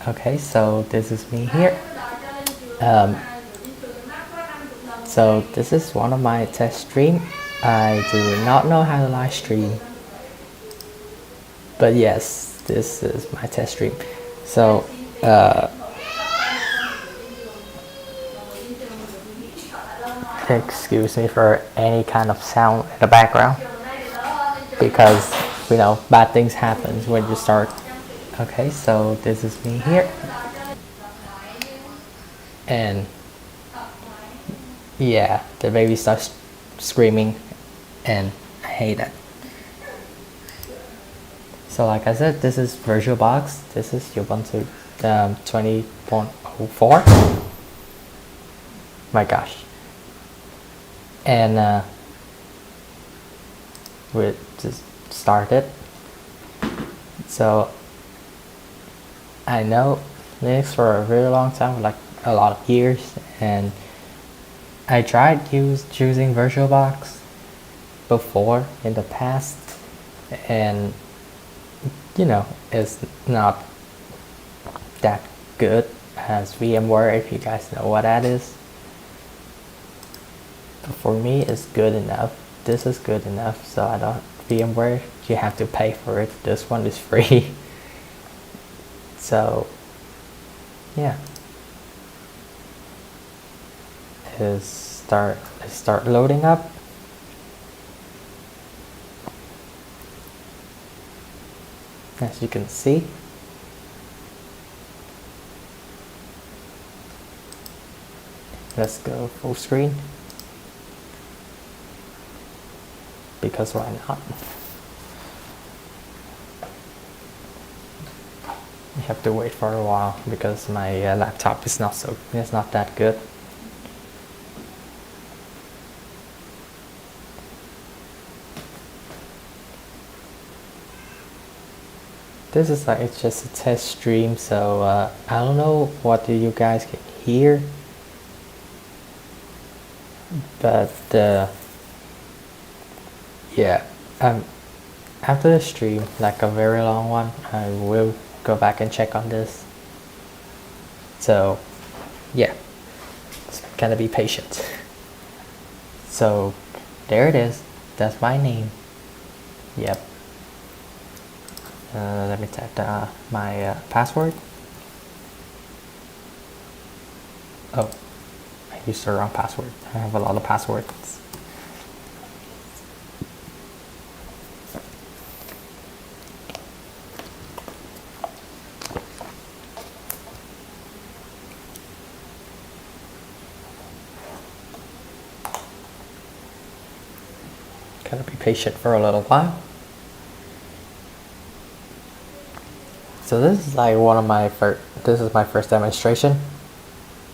Okay, so this is me here. So this is one of my test stream. I do not know how to live stream, but yes, this is my test stream. So excuse me for any kind of sound in the background, because bad things happen when you start. Okay, so this is me here, and yeah, the baby starts screaming, and I hate it. So like I said, this is VirtualBox. This is Ubuntu 20.04. My gosh. And we just started. So I know Linux for a very long time, like a lot of years, and I tried using VirtualBox before in the past, and it's not that good as VMware, if you guys know what that is. But for me, it's good enough. This is good enough, so I don't. VMware, you have to pay for it. This one is free. So yeah, start loading up. As you can see, let's go full screen, because why not? You have to wait for a while because my laptop is not that good. This is it's just a test stream, so I don't know what you guys can hear, but yeah, after the stream, like a very long one, I will go back and check on this. So yeah, just gotta be patient. So there it is. That's my name. Yep. Let me type my password. Oh, I used the wrong password. I have a lot of passwords. Gotta be patient for a little while. So this is like this is my first demonstration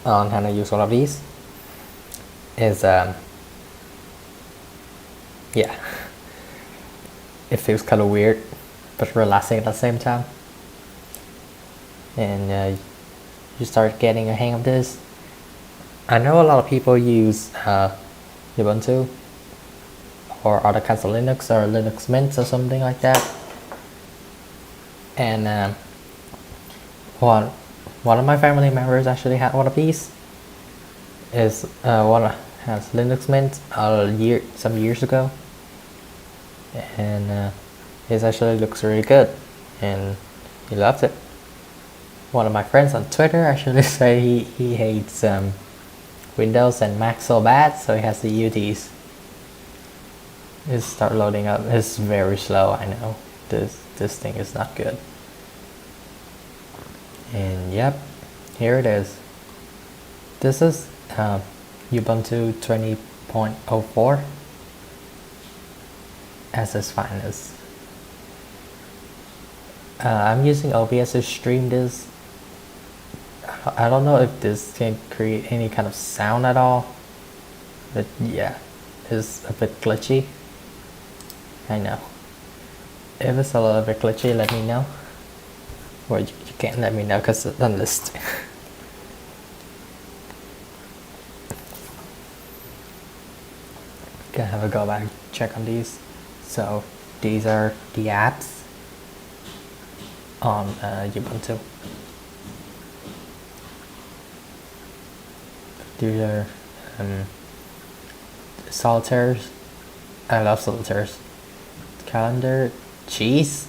on how to use one of these. Yeah, it feels kind of weird but relaxing at the same time, and you start getting a hang of this. I know a lot of people use Ubuntu or other kinds of Linux or Linux Mint or something like that. And one of my family members actually had one of these. One has Linux Mint some years ago, and it actually looks really good, and he loves it. One of my friends on Twitter actually say he hates Windows and Mac so bad, so he has to use these. It start loading up. It's very slow. I know this thing is not good. And yep, here it is. This is Ubuntu 20.04 as its finest. I'm using OBS to stream this. I don't know if this can create any kind of sound at all, but yeah, it's a bit glitchy. I know. If it's a little bit glitchy, let me know. Or you can't let me know because it's on list. Gonna have a go back, check on these. So these are the apps on Ubuntu. These are solitaires. I love solitaires. Calendar, cheese.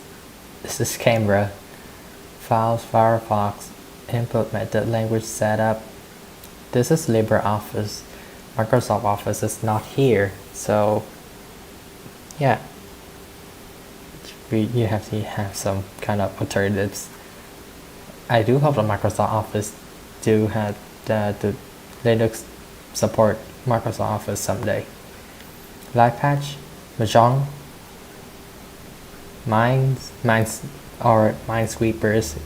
This is camera. Files, Firefox, input method, language setup. This is LibreOffice. Microsoft Office is not here, so yeah, you have to have some kind of alternatives. I do hope that Microsoft Office do have the Linux support Microsoft Office someday. Live patch, Mahjong, or Minesweepers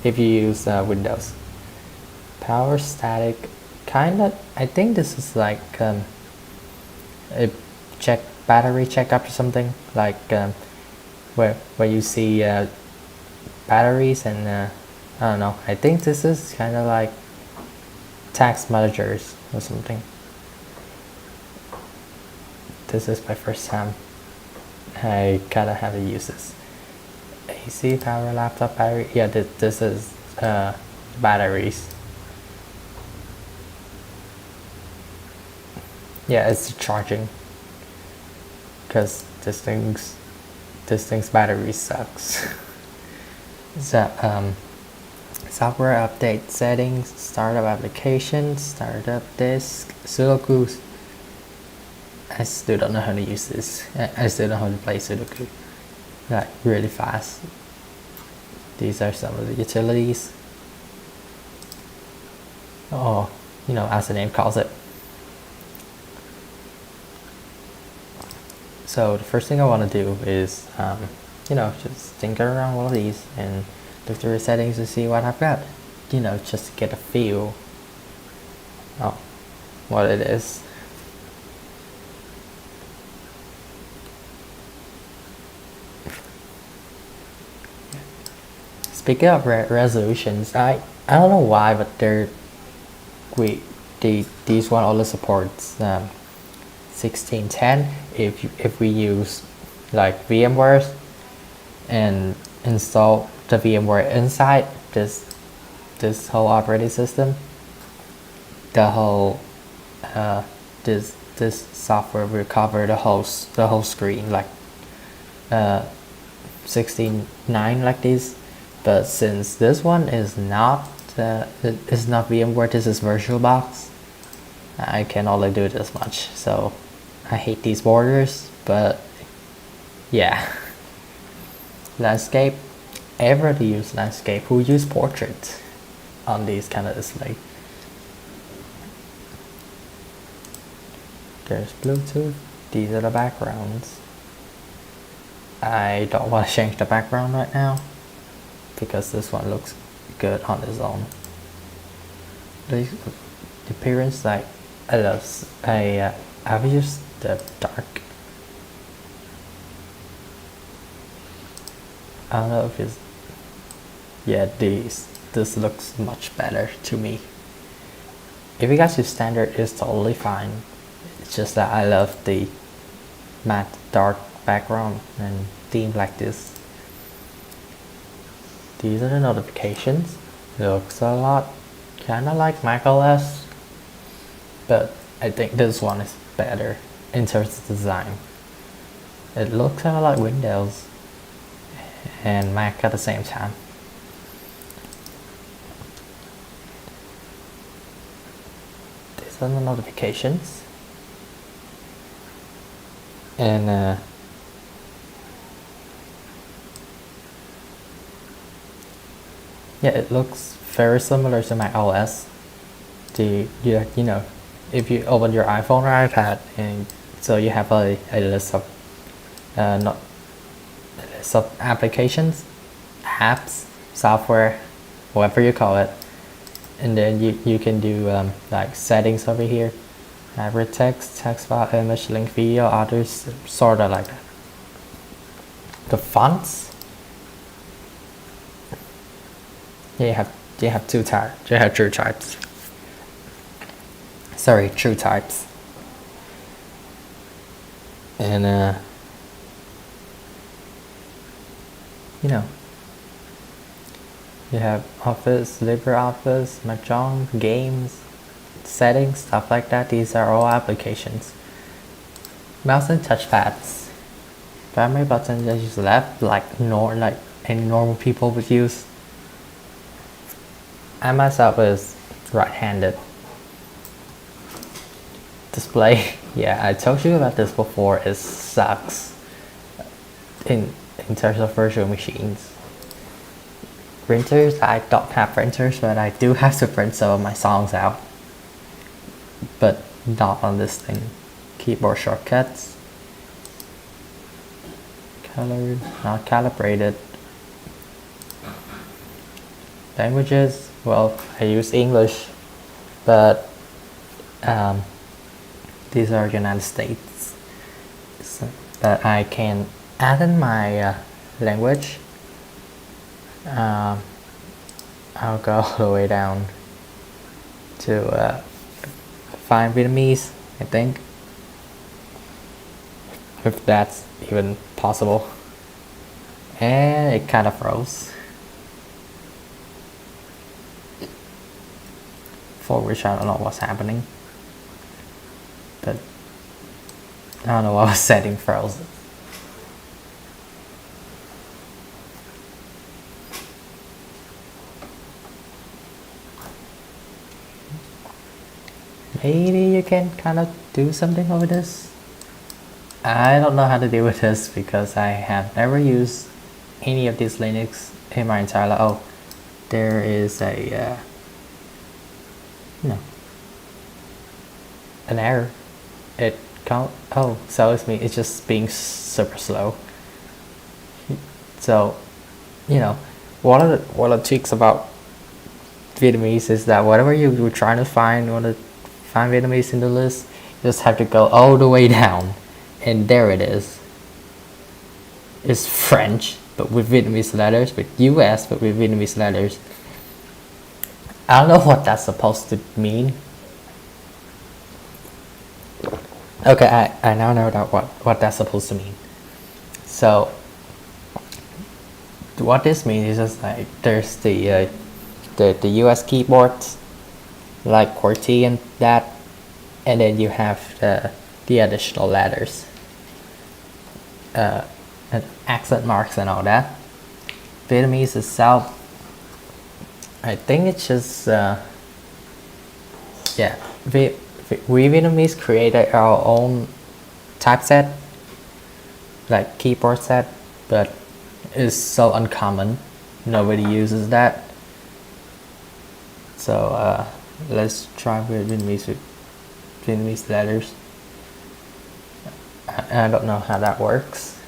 if you use Windows. Power static, kinda. I think this is like a battery checkup or something, like where you see batteries and I don't know. I think this is kind of like tax managers or something. This is my first time. I kind of have to use this. AC, power, laptop, battery. Yeah, this is batteries. Yeah, it's charging. Because this thing's battery sucks. So software update settings, startup application, startup disk, Sudoku. I still don't know how to use this. I still don't know how to play Sudoku like really fast. These are some of the utilities. Oh, you know, as the name calls it. So the first thing I want to do is, you know, just tinker around all of these and look through the settings to see what I've got. You know, just to get a feel of what it is. Speaking of resolutions, I don't know why, but these one only supports 1610 if we use like VMware and install the VMware inside this whole operating system. The whole this software will cover the whole screen like 16:9 like this. But since this one is not VMware, this is VirtualBox, I can only do this much. So I hate these borders, but yeah. Landscape, ever to use landscape, who use portrait on these kind of display. There's Bluetooth, these are the backgrounds. I don't want to change the background right now because this one looks good on its own. The appearance, like I've used the dark. I don't know if it's, yeah, this looks much better to me. If you guys use standard, it's totally fine. It's just that I love the matte dark background and theme like this. These are the notifications. Looks a lot kind of like macOS, but I think this one is better in terms of design. It looks kind of like Windows and Mac at the same time. These are the notifications. And yeah, it looks very similar to Mac OS. You know, if you open your iPhone or iPad, and so you have a list of applications, apps, software, whatever you call it, and then you can do like settings over here, average text file, image, link, video, others, sort of like that. The fonts, you have two types. You have true types. Sorry, true types. And you know, you have Office, LibreOffice, Mahjong, games, settings, stuff like that. These are all applications. Mouse and touchpads. Primary button is just left, like any normal people would use. I myself is right-handed. Display, yeah, I told you about this before. It sucks in terms of virtual machines. Printers, I don't have printers, but I do have to print some of my songs out, but not on this thing. Keyboard shortcuts, colored, not calibrated. Languages, well, I use English, but these are United States, so that I can add in my language. I'll go all the way down to find Vietnamese, I think, if that's even possible. And it kind of froze, for which I don't know what's happening, but I don't know what was setting froze. Maybe you can kind of do something over this. I don't know how to deal with this because I have never used any of these Linux in my entire life. Oh, there is a an error. It can't. Oh, so it's me. It's just being super slow. So, one of the tricks about Vietnamese is that whatever you're trying to find, find Vietnamese in the list, you just have to go all the way down, and there it is. It's French, but with Vietnamese letters, with US, but with Vietnamese letters. I don't know what that's supposed to mean. Okay, I now know that what that's supposed to mean. So, what this means is just like there's the US keyboards, like QWERTY and that, and then you have the additional letters, and accent marks and all that. Vietnamese itself, I think it's just we Vietnamese created our own typeset, like keyboard set, but it's so uncommon, nobody uses that. So let's try with Vietnamese letters. I don't know how that works,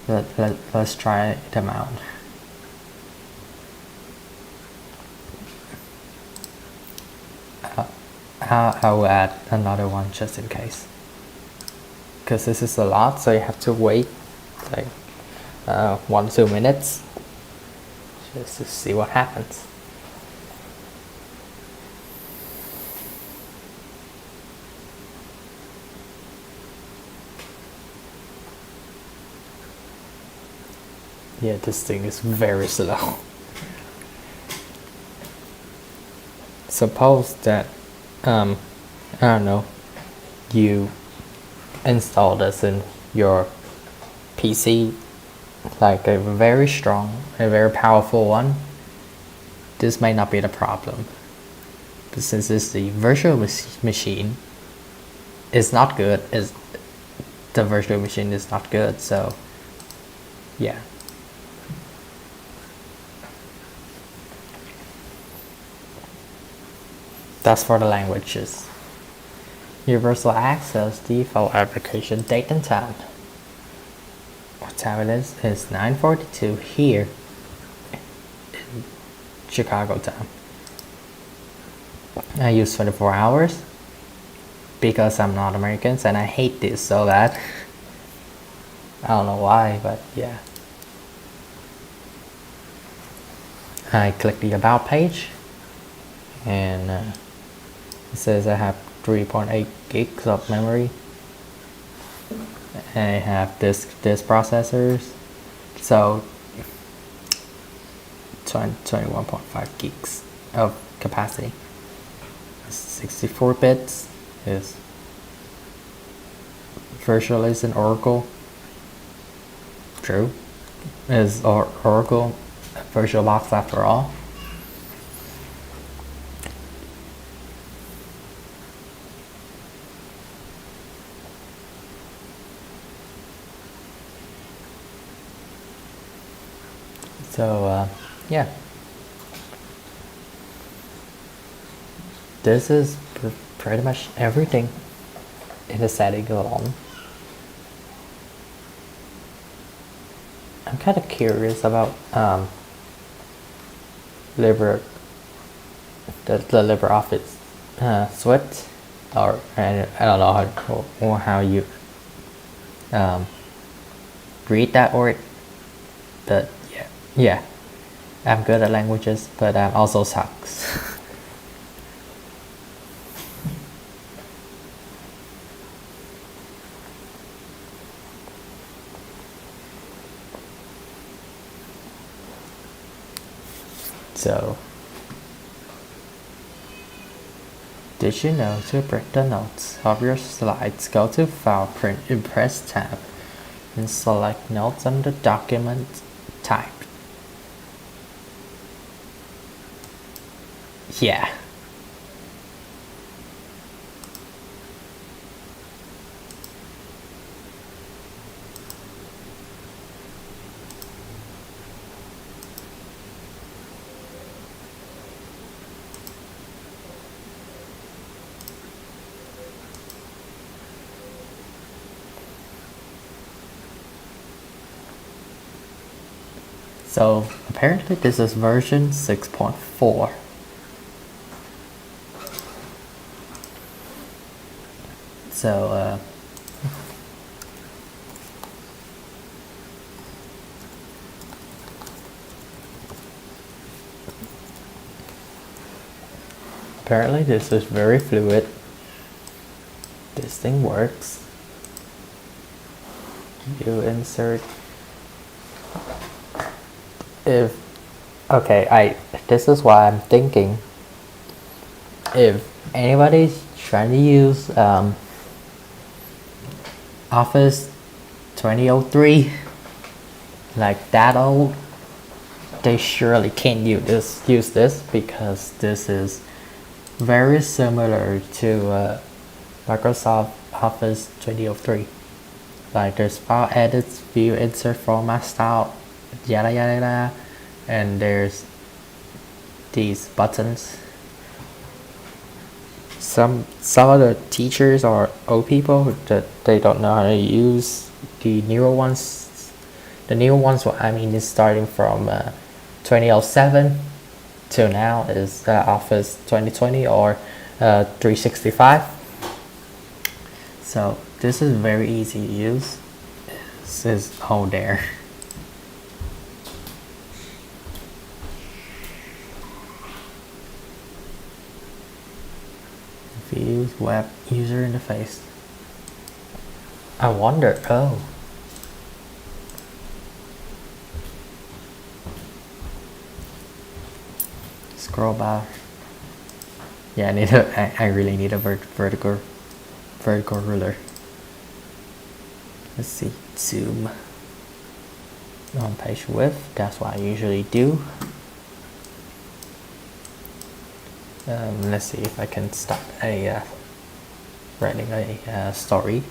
but let's try them out. I'll add another one just in case, because this is a lot, so you have to wait like 1-2 minutes just to see what happens. Yeah, this thing is very slow. Suppose that I don't know, you install this in your PC, like a very strong, a very powerful one. This may not be the problem, but since it's the virtual machine, it's not good. The virtual machine is not good, so yeah. That's for the languages. Universal access, default application, date and time. What time it is? It's 9:42 here in Chicago time. I use 24 hours because I'm not American and I hate this so bad. I don't know why, but yeah. I click the about page, and it says I have 3.8 gigs of memory. I have disk processors, so 21.5 gigs of capacity. 64 bits is virtualized in Oracle. True. Is Oracle VirtualBox after all? So yeah, this is pretty much everything in the setting alone. I'm kind of curious about the LibreOffice suite, or I don't know how you read that word, but yeah, I'm good at languages, but I'm also sucks. So, did you know to print the notes of your slides, go to File, Print, Impress tab, and select Notes under Document Type? Yeah. So apparently this is version 6.4. So apparently this is very fluid. This thing works. You insert this is why I'm thinking, if anybody's trying to use Office 2003 like that old, they surely can't use this because this is very similar to Microsoft Office 2003. Like there's file edits, view, insert, format, style, yada yada yada, and there's these buttons. Some of the teachers or old people that they don't know how to use the newer ones. The newer ones, what I mean, is starting from 2007 till now is Office 2020 or 365. So this is very easy to use. This is all there. Views, web, user interface. I wonder, scroll bar. Yeah, I really need a vertical ruler. Let's see, zoom on page width. That's what I usually do. Let's see if I can start writing a story.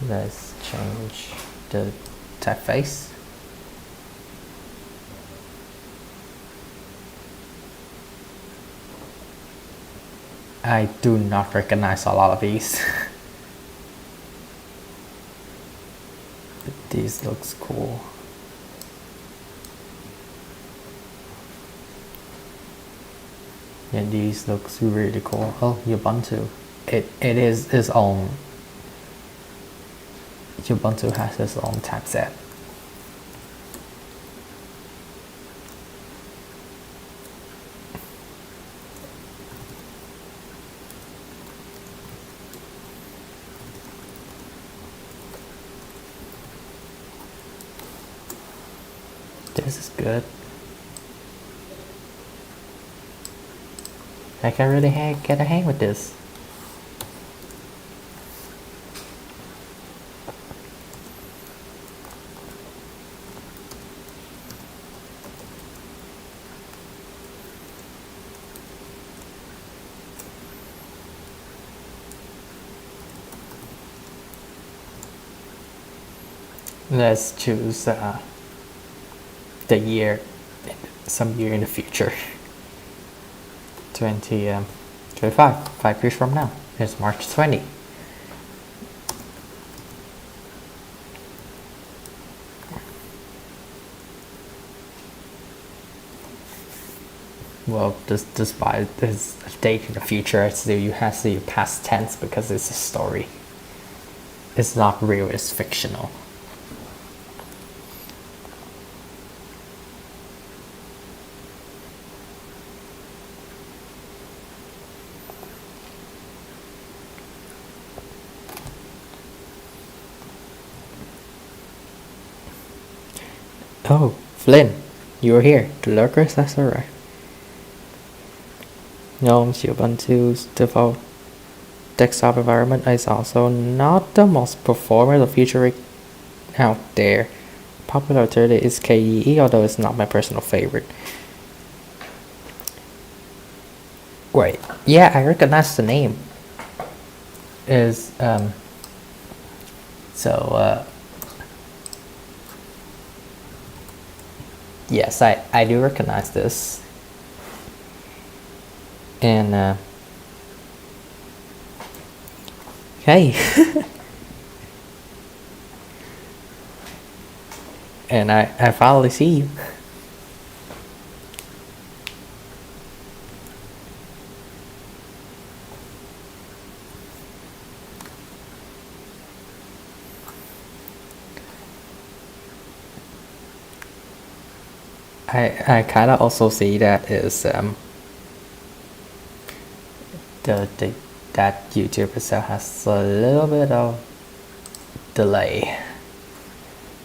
Let's change the typeface. I do not recognize a lot of these. But these looks cool. Yeah, these looks really cool. Oh, Ubuntu. It is its own. Ubuntu has its own typeset. This is good. I can really get a hang with this. Let's choose the year, some year in the future. 2025, 5 years from now. It's March 20. Well, despite this date in the future, I still you have to use past tense because it's a story. It's not real, it's fictional. Oh, Flynn, you're here. The lurkers, that's alright. Gnome's Ubuntu's default desktop environment is also not the most performant or futuristic out there. Popular alternative is KEE, although it's not my personal favorite. Wait, yeah, I recognize the name. Is yes, I do recognize this. And hey. And I finally see you. I kind of also see that is that YouTube itself has a little bit of delay.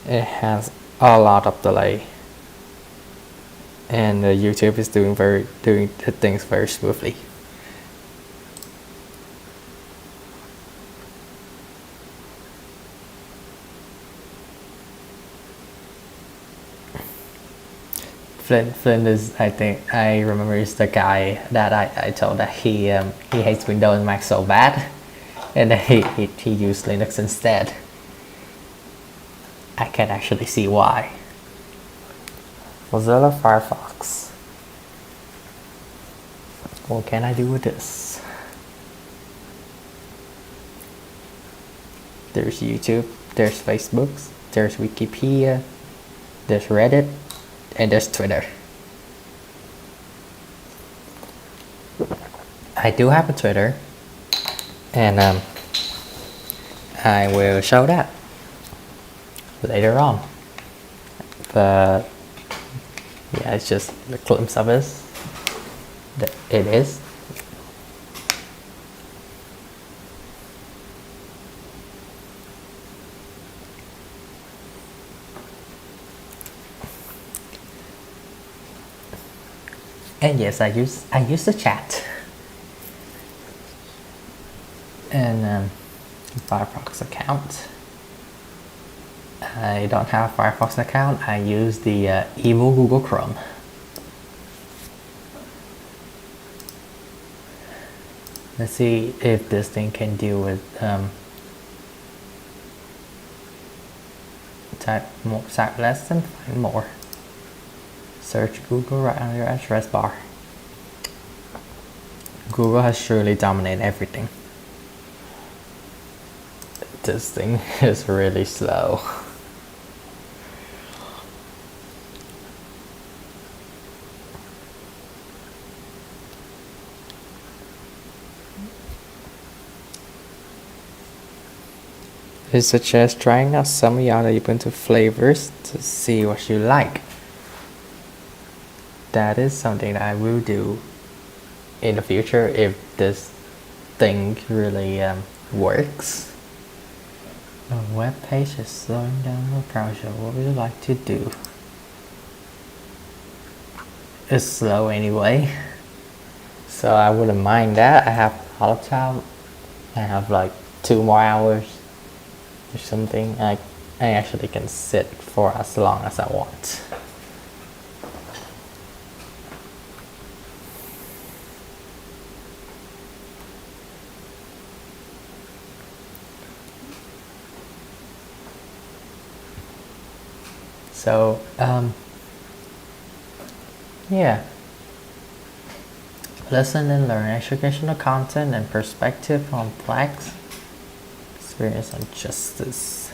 It has a lot of delay, and YouTube is doing things very smoothly. Flynn is, I think I remember, is the guy that I told that he hates Windows and Mac so bad, and then he used Linux instead. I can actually see why. Mozilla Firefox. What can I do with this? There's YouTube, there's Facebook, there's Wikipedia, there's Reddit, and there's Twitter. I do have a Twitter, and I will show that later on. But yeah, it's just a glimpse of it. It is. And yes, I use the chat. And Firefox account. I don't have a Firefox account. I use the evil Google Chrome. Let's see if this thing can deal with type less than find more. Search Google right on your address bar. Google has surely dominated everything. This thing is really slow. I suggest trying out some of the other Ubuntu flavors to see what you like. That is something that I will do in the future if this thing really works. The web page is slowing down the browser. What would you like to do? It's slow anyway. So I wouldn't mind that. I have a lot of time. I have like 2 more hours or something. I actually can sit for as long as I want. So, yeah. Listen and learn educational content and perspective on flags, experience on justice.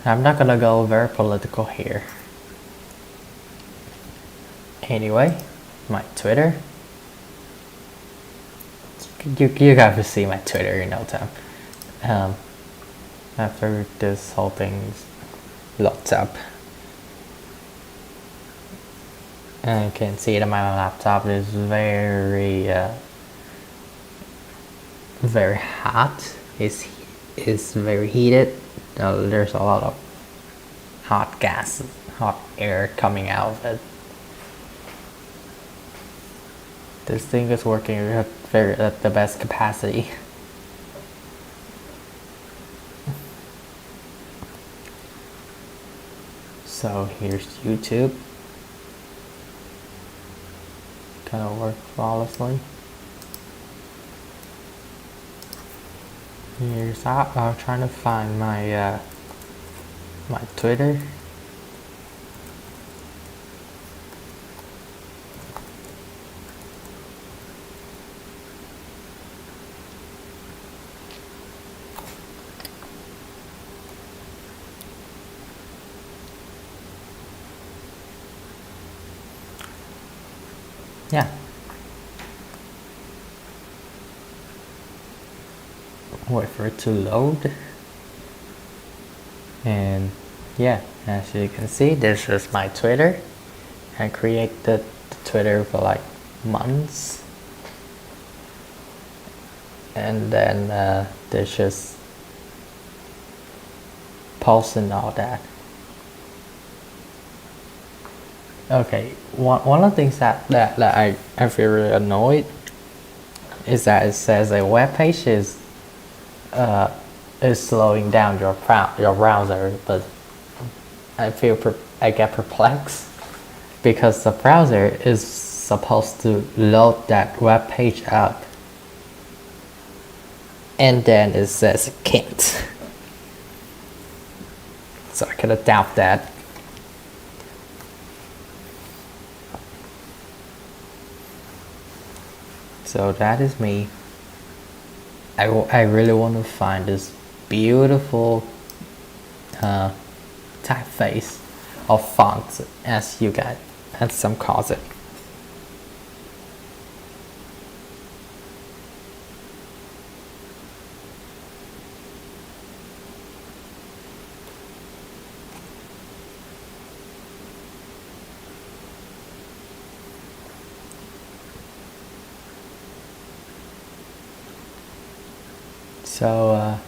I'm not gonna go very political here. Anyway, my Twitter. You guys will see my Twitter in no time. After this whole thing loads up. And you can see that my laptop is very hot. It's very heated. There's a lot of hot gas, hot air coming out of it. This thing is working at the best capacity. So here's YouTube. Gonna work flawlessly. Here's I'm trying to find my my Twitter. Yeah. Wait for it to load. And yeah, as you can see, this is my Twitter. I created the Twitter for like months. And then there's just posts and all that. Okay, one of the things that I feel really annoyed is that it says a web page is slowing down your browser, but I get perplexed because the browser is supposed to load that web page up, and then it says it can't. So I kind of doubt that. So that is me. I really want to find this beautiful typeface of fonts, as some calls it. So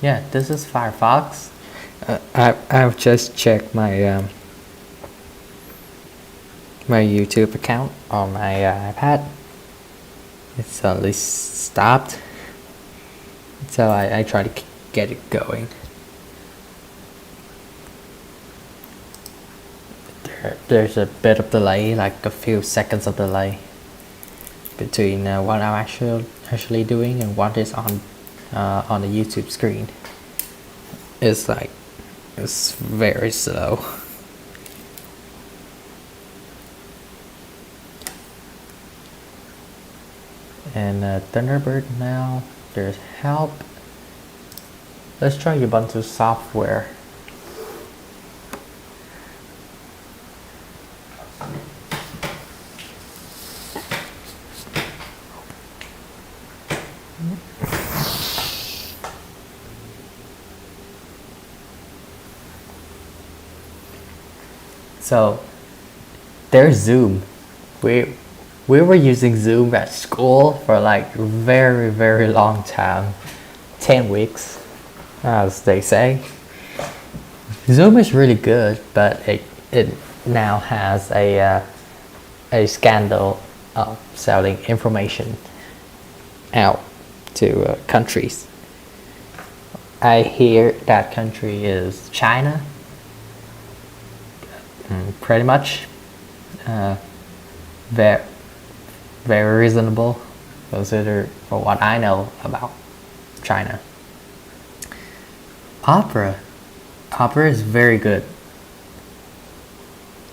yeah, this is Firefox. I've just checked my my YouTube account on my iPad. It's suddenly stopped, so I try to get it going. There's a bit of delay, like a few seconds of delay between what I'm actually doing and what is on the YouTube screen. It's very slow. And Thunderbird now. There's help. Let's try Ubuntu software. So there's Zoom. We were using Zoom at school for like very long time, 10 weeks, as they say. Zoom is really good, but it now has a scandal of selling information out to countries. I hear that country is China. Pretty much. Very, very reasonable, consider for what I know about China. Opera is very good.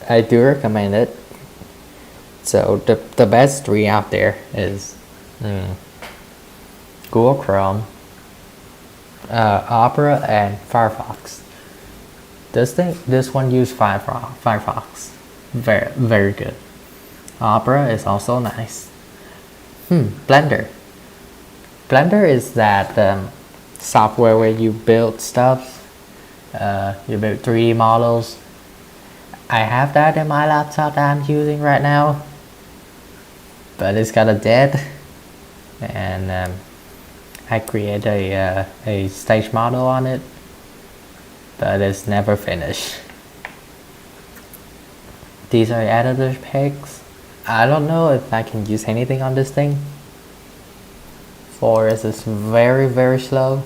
I do recommend it. So the best three out there is Google Chrome, Opera, and Firefox. This one used Firefox. Very, very good. Opera is also nice. Blender. Blender is that software where you build stuff. You build 3D models. I have that in my laptop that I'm using right now, but it's kind of dead. And I created a stage model on it, but it's never finished. These are editor picks. I don't know if I can use anything on this thing. Forest is very, very slow.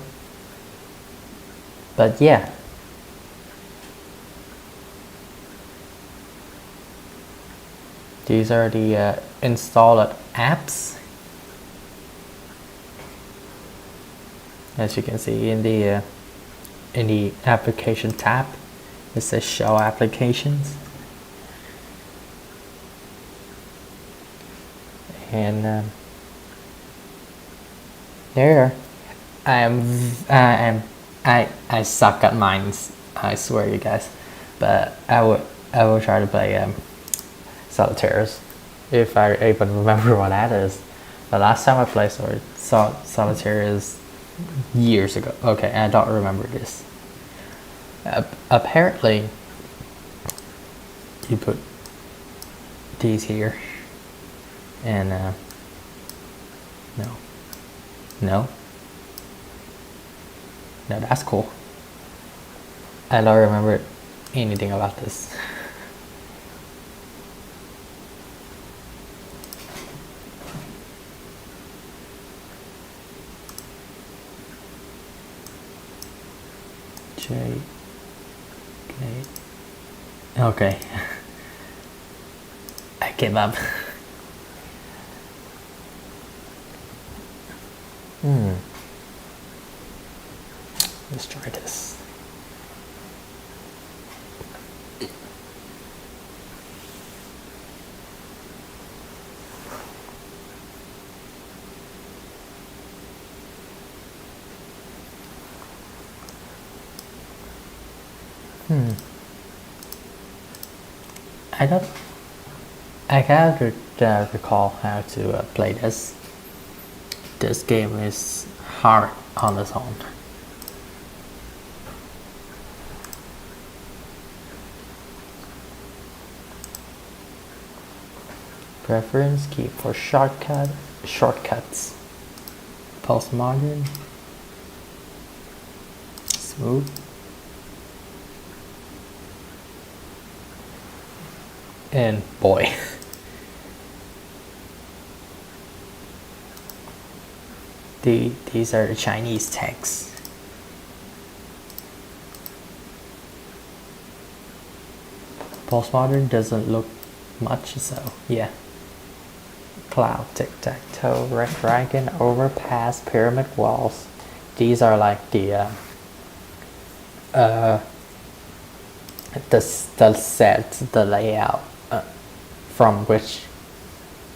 But yeah. These are the installed apps. As you can see in the application tab, it says show applications. And there, I suck at mines. I swear, you guys. But I will try to play Solitaires if I even remember what that is. The last time I played Solitaire is years ago. Okay, I don't remember this. Apparently, you put these here. And no, that's cool. I don't remember anything about this. Okay. I give up. Let's try this. I can't recall how to play this. This game is hard on its own. Preference key for shortcuts. Postmodern. Smooth. And boy. These are the Chinese texts. Postmodern doesn't look much, so yeah. Cloud, tic-tac-toe, red dragon, overpass, pyramid walls. These are like the set, the layout from which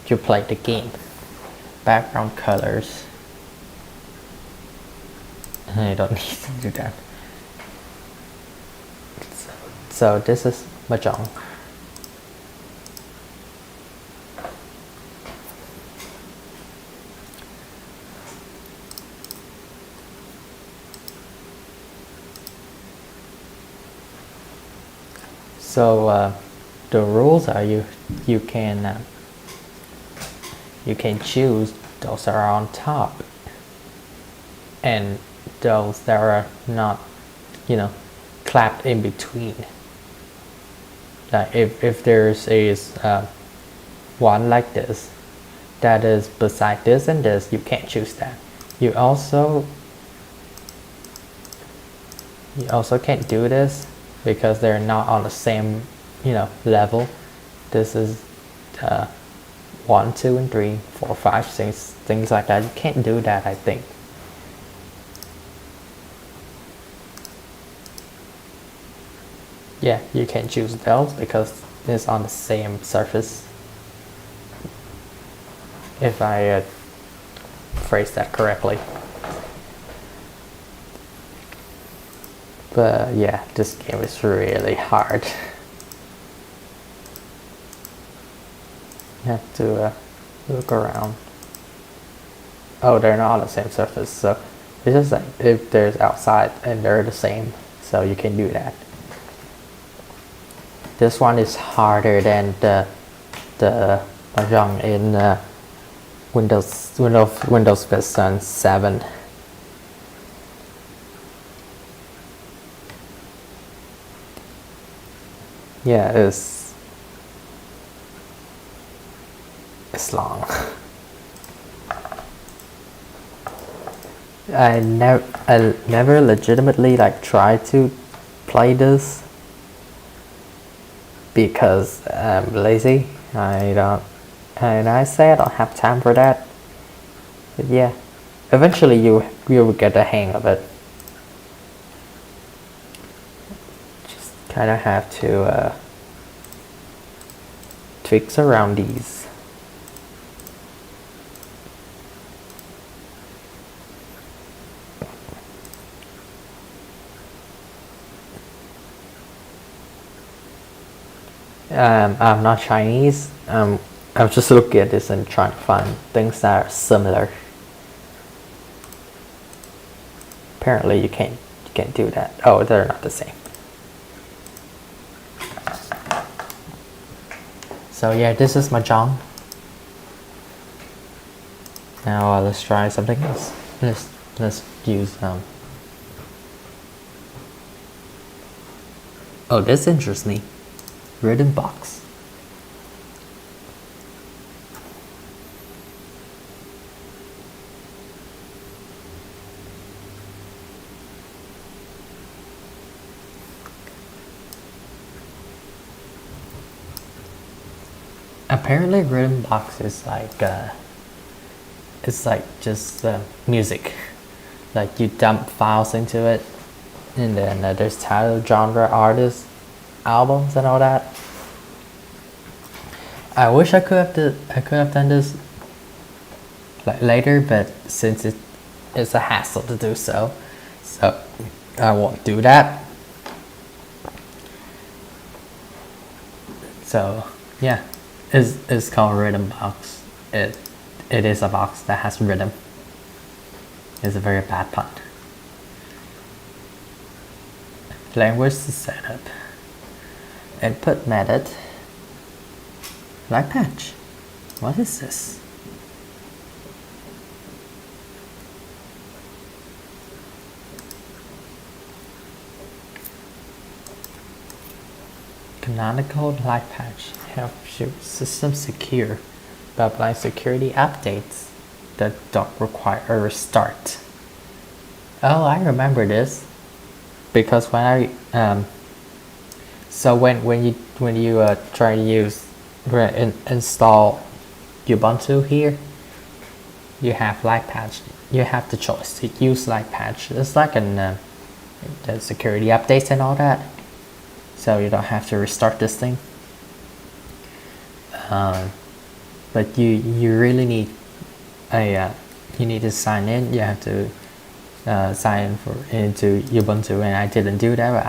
you play the game. Background colors. I don't need to do that. So this is Mahjong. So the rules are you can choose those that are on top, and those that are not, clapped in between. Like if there's one like this that is beside this and this, you can't choose that. You also can't do this because they're not on the same, level. This is 1, 2, and 3, 4, 5, 6, things like that. You can't do that, I think. Yeah, you can choose those because it's on the same surface. If I phrase that correctly. But yeah, this game is really hard. You have to look around. Oh, they're not on the same surface, so it's just like if there's outside and they're the same, so you can do that. This one is harder than the Mahjong in Windows Vista 7. Yeah, it's long. I never legitimately tried to play this because I'm lazy. And I say I don't have time for that. But yeah, eventually you will get the hang of it. Just kind of have to tweaks around these. I'm not Chinese. I'm just looking at this and trying to find things that are similar. Apparently you can't do that. Oh, they're not the same. So yeah, this is Mahjong. Now let's try something else. Let's use oh, this interests me. Rimbox. Apparently Rimbox is it's like just music. Like you dump files into it, and then there's title, genre, artists, albums, and all that. I wish I could have done this later, but since it's a hassle to do so I won't do that. So yeah, it's called Rimbox. It is a box that has rhythm. It's a very bad pun. Language setup. Input method. Light patch. What is this? Canonical light patch helps your system secure by applying security updates that don't require a restart. Oh, I remember this because when I so when you try to use install Ubuntu here, you have light patch. You have the choice to use light patch. It's like the security updates and all that, so you don't have to restart this thing. But you really need you need to sign in. You have to sign into Ubuntu, and I didn't do that. But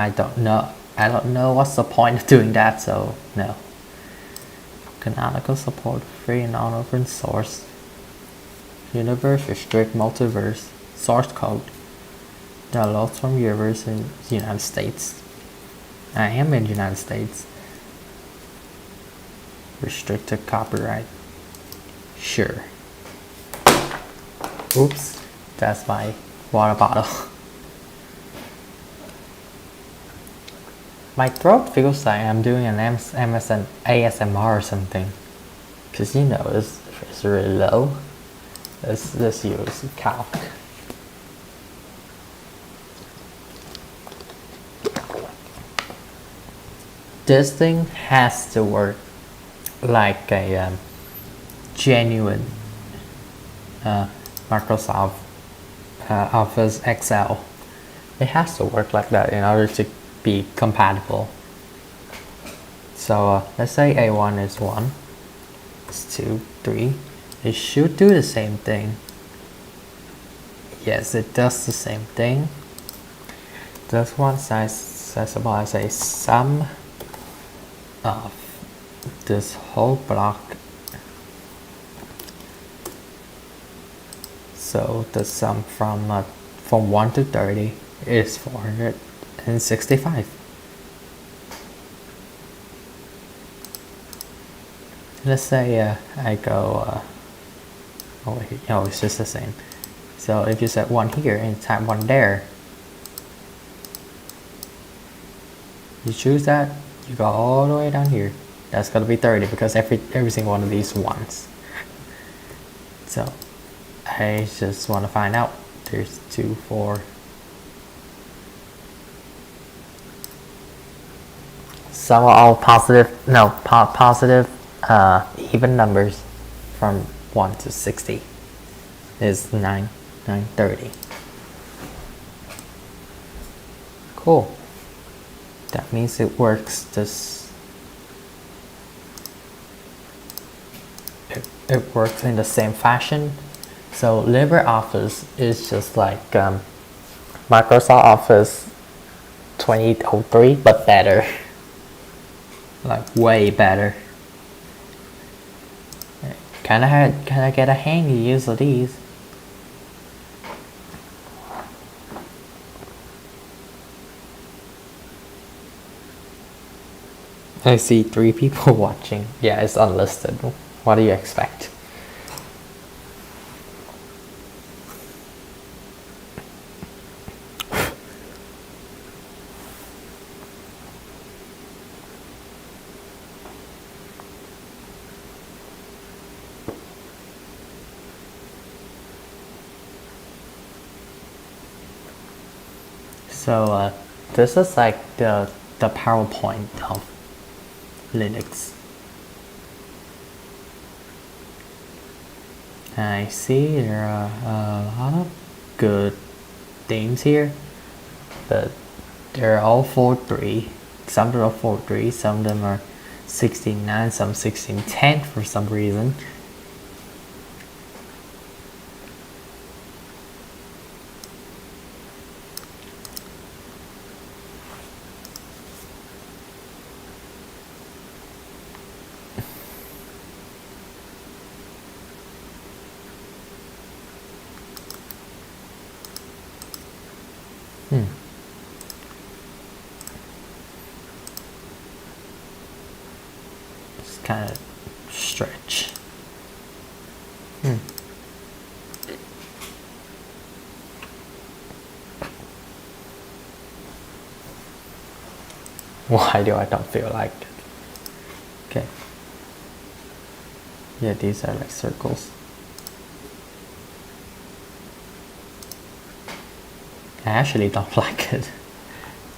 I don't know what's the point of doing that. So no. Canonical support free and non-open source. Universe restrict multiverse source code. Downloads from users in the United States. I am in the United States. Restricted copyright. Sure. Oops, that's my water bottle. My throat feels like I'm doing an MSN ASMR or something. Because you know, it's really low. Let's use calc. This thing has to work like a genuine Microsoft Office Excel. It has to work like that in order to be compatible. So let's say A1 is 1, it's 2, 3. It should do the same thing. Yes, it does the same thing. This one says about as a sum of this whole block. So the sum from 1 to 30 is 465. Let's say I go over here. Oh, it's just the same. So if you set 1 here and type 1 there, you choose that, you go all the way down here. That's gonna be 30 because every single one of these ones. So I just want to find out. There's 2, 4. Some are all positive. No, positive even numbers from 1 to 60 is 930. Cool. That means it works it works in the same fashion. So LibreOffice is just like Microsoft Office 2003 but better. Like way better. Can I get a hang of use of these? I see 3 people watching. Yeah, it's unlisted. What do you expect? So this is like the PowerPoint of Linux. I see there are a lot of good themes here, but they're all 4.3. Some of them are 4.3, some of them are 16.9, some 16.10 for some reason. Just kind of stretch. Why do I don't feel like it? Okay. Yeah, these are like circles. I actually don't like it.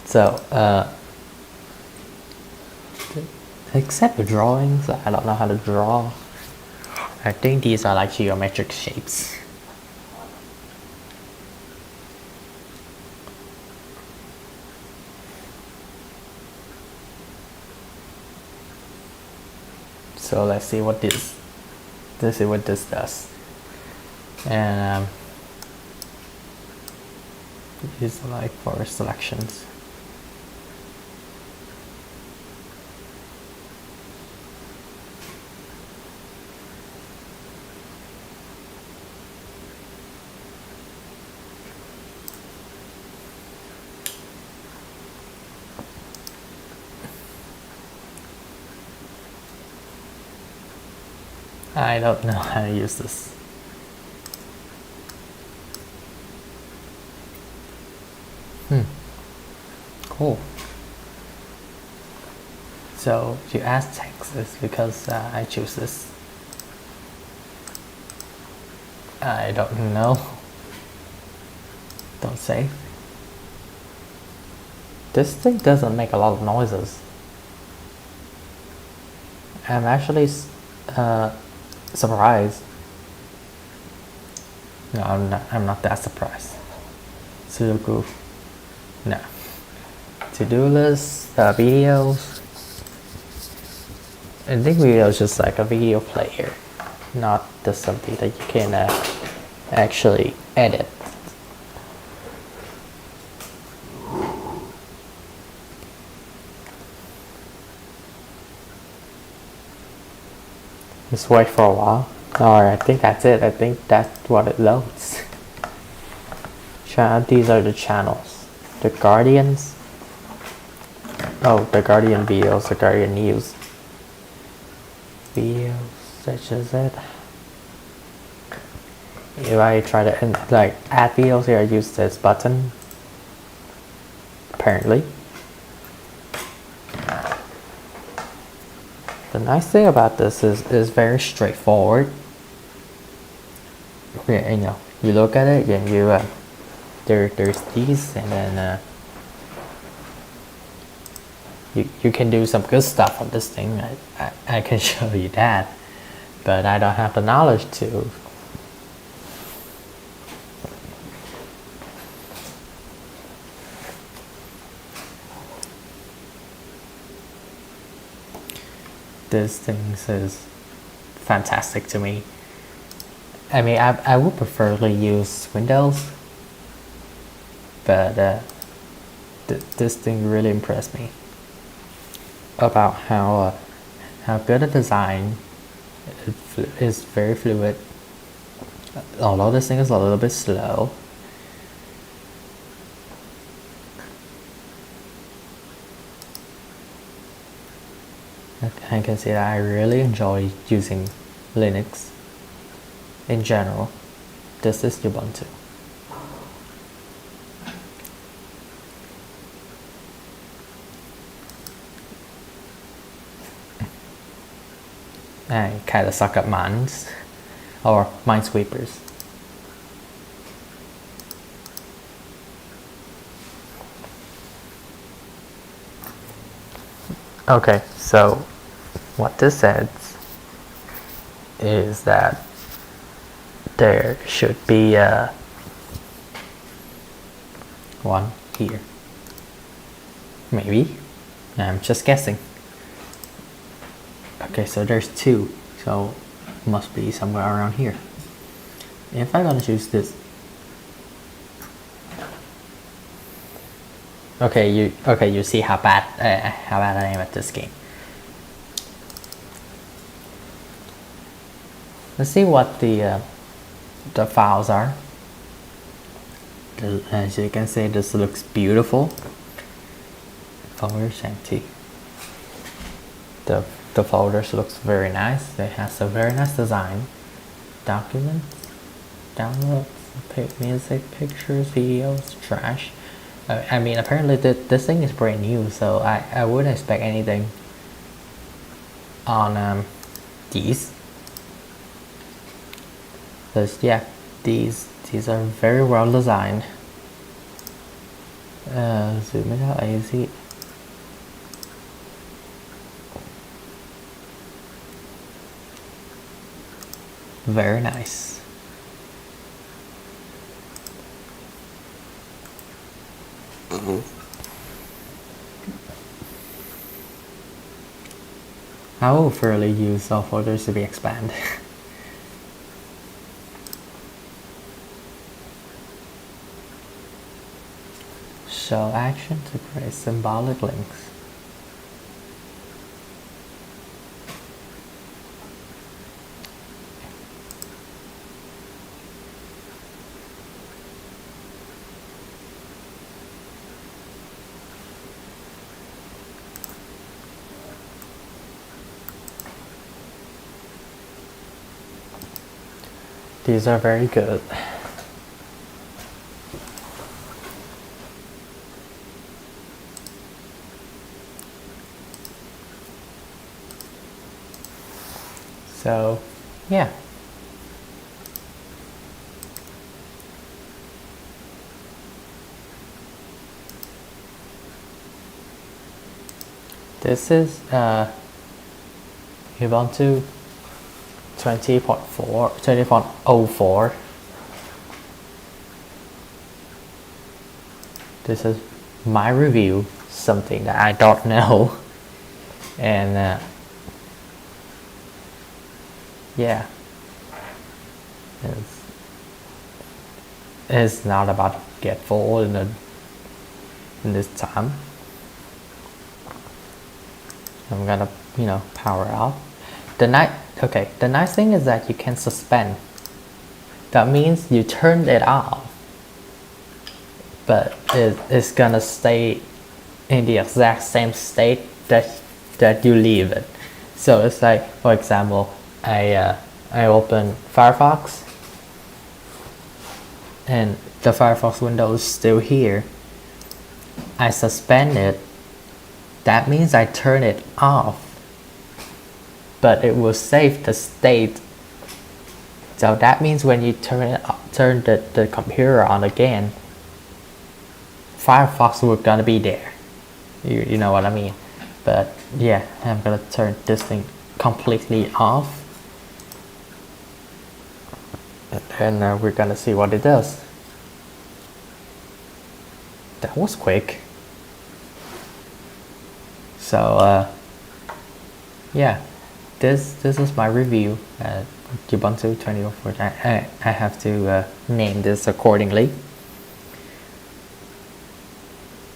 So, except the drawings, I don't know how to draw. I think these are like geometric shapes. So let's see what this does. And these are like for selections. I don't know how to use this. Cool. So you ask Texas because I choose this. I don't know. Don't say. This thing doesn't make a lot of noises. I'm actually surprised. No, I'm not that surprised. Sudoku. No. To-do list, videos. I think video is just like a video player, not just something that you can actually edit. Just wait for a while. Alright, I think that's it. I think that's what it loads. These are the channels. The Guardians. Oh, the Guardian videos, the Guardian news. Videos, such as it. If I try to like add videos here, I use this button. Apparently. The nice thing about this is very straightforward. Yeah, you know, you look at it and you there's these, and then you can do some good stuff on this thing. I can show you that, but I don't have the knowledge to. This thing is fantastic to me. I mean, I would preferably use Windows, but this thing really impressed me about how good a design is. Very fluid, although this thing is a little bit slow. I can say that I really enjoy using Linux in general. This is Ubuntu. I kind of suck at mines or minesweepers. Okay, so what this says is that there should be one here. Maybe. I'm just guessing. Okay, so there's two, so must be somewhere around here. If I'm gonna choose this. Okay, you see how bad I am at this game. Let's see what the files are. As you can see, this looks beautiful. Folders empty. The folders looks very nice. It has a very nice design. Documents, downloads, music, pictures, videos, trash. I mean, apparently this thing is brand new, so I wouldn't expect anything on these. Because yeah, these are very well designed. Zoom it out easy. Very nice. I will fairly use all folders to be expanded. Show action to create symbolic links. These are very good. So yeah, this is Ubuntu 20.04. This is my review, something that I don't know, and yeah, it's not about to get full in this time. I'm gonna, power out. The nice thing is that you can suspend. That means you turn it off, but it's gonna stay in the exact same state that you leave it. So it's like, for example, I open Firefox, and the Firefox window is still here. I suspend it. That means I turn it off, but it will save the state. So that means when you turn the computer on again, Firefox will gonna be there. You know what I mean? But yeah, I'm gonna turn this thing completely off, and then we're gonna see what it does. That was quick. So yeah, this is my review at Ubuntu 20.04. I have to name this accordingly.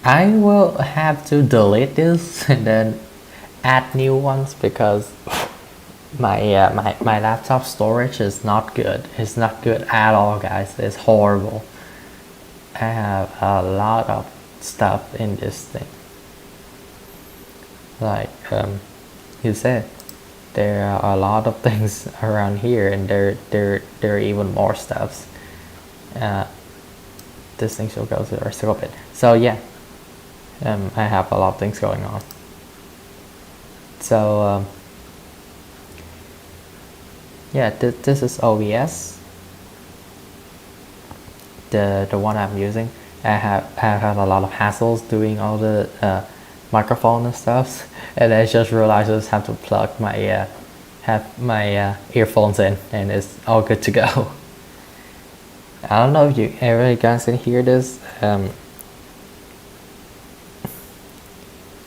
I will have to delete this and then add new ones because my laptop storage is not good. It's not good at all, guys. It's horrible. I have a lot of stuff in this thing. Like you said, there are a lot of things around here, and there are even more stuffs. This thing should go to the rest of it. So yeah, I have a lot of things going on. So yeah, this is OBS. The one I'm using. I have had a lot of hassles doing all the microphone and stuff, and I just realized I just have to plug my earphones in, and it's all good to go. I don't know if you guys can hear this,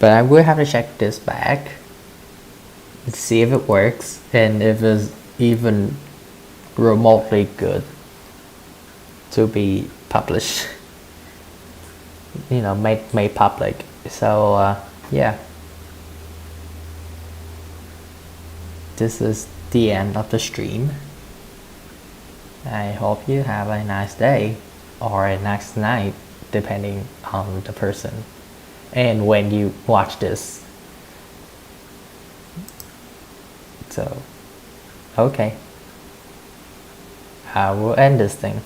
but I will have to check this back and see if it works and if it's even remotely good to be published, made public. So yeah, this is the end of the stream. I hope you have a nice day or a nice night, depending on the person and when you watch this. So okay, I will end this thing.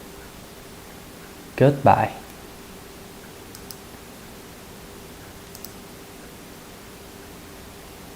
Goodbye.